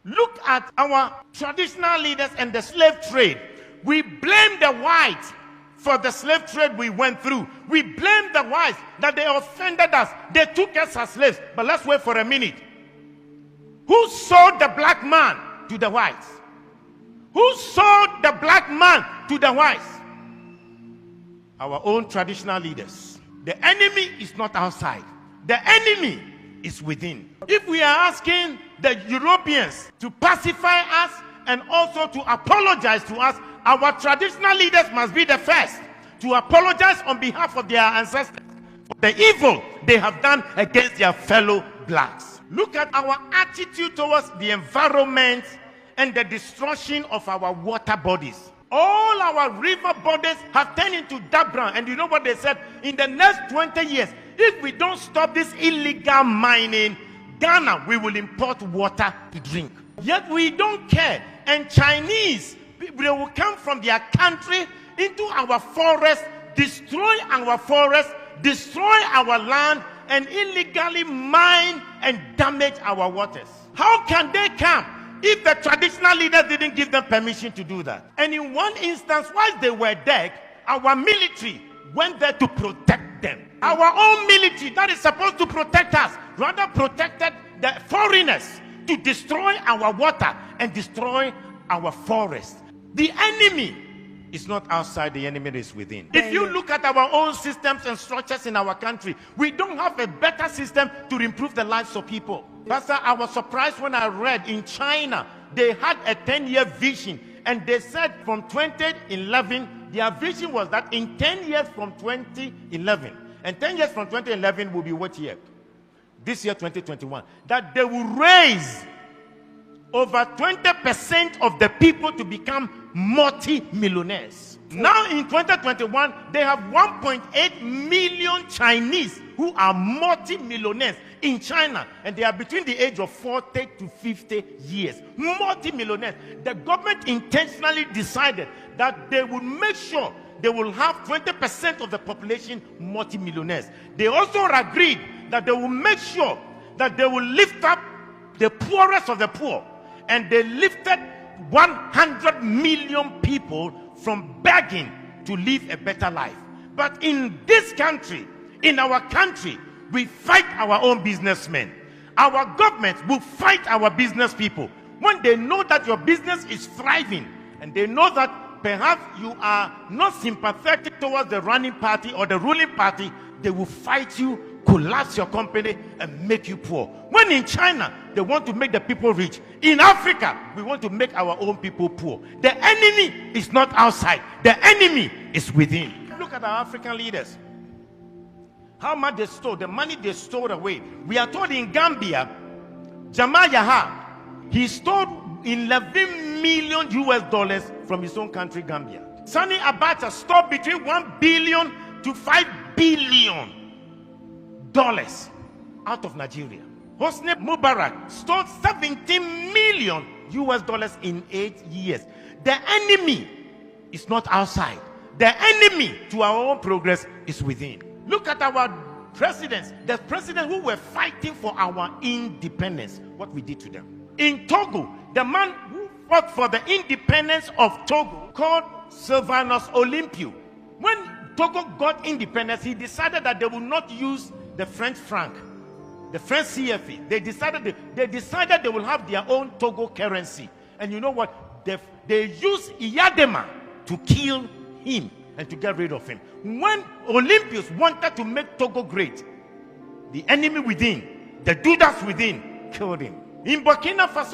Look at our traditional leaders and the slave trade. We blame the whites for the slave trade we went through. We blame the whites that they offended us. They took us as slaves. But let's wait for a minute. Who sold the black man to the whites? Who sold the black man to the whites? Our own traditional leaders. The enemy is not outside. The enemy is within. If we are asking the Europeans to pacify us and also to apologize to us, our traditional leaders must be the first to apologize on behalf of their ancestors for the evil they have done against their fellow blacks. Look at our attitude towards the environment and the destruction of our water bodies. All our river bodies have turned into dark brown. And you know what they said? In the next 20 years, if we don't stop this illegal mining, Ghana, we will import water to drink. Yet we don't care. And Chinese, they will come from their country into our forest, destroy our forest, destroy our land, and illegally mine and damage our waters. How can they come if the traditional leaders didn't give them permission to do that? And in one instance, while they were dead, our military went there to protect them. Our own military that is supposed to protect us rather protected the foreigners to destroy our water and destroy our forest. The enemy is not outside, the enemy is within. If you look at our own systems and structures in our country, we don't have a better system to improve the lives of people. Pastor, I was surprised when I read in China, they had a 10-year vision, and they said from 2011, their vision was that in 10 years from 2011, and 10 years from 2011 will be what year? This year, 2021, that they will raise over 20% of the people to become multi-millionaires. Now in 2021, they have 1.8 million Chinese who are multi-millionaires in China, and they are between the age of 40 to 50 years. Multi-millionaires. The government intentionally decided that they will make sure they will have 20% of the population multi-millionaires. They also agreed that they will make sure that they will lift up the poorest of the poor. And they lifted 100 million people from begging to live a better life. But in this country, in our country, we fight our own businessmen. Our government will fight our business people. When they know that your business is thriving, and they know that perhaps you are not sympathetic towards the running party or the ruling party, they will fight you, collapse your company, and make you poor. When in China, they want to make the people rich. In Africa, we want to make our own people poor. The enemy is not outside. The enemy is within. Look at our African leaders. How much they stole, the money they stole away. We are told in Gambia, Jamal Yaha, he stole 11 million US dollars from his own country, Gambia. Sani Abacha stole between 1 billion to 5 billion dollars out of Nigeria. Hosni Mubarak stole 17 million US dollars in 8 years. The enemy is not outside. The enemy to our own progress is within. Look at our presidents. The presidents who were fighting for our independence, what we did to them. In Togo, the man who fought for the independence of Togo, called Sylvanus Olympio. When Togo got independence, he decided that they would not use the French franc, the French CFA. They decided they will have their own Togo currency. And you know what? They used Iyadema to kill him and to get rid of him. When Olympians wanted to make Togo great, the enemy within, the Judas within, killed him. In Burkina Faso,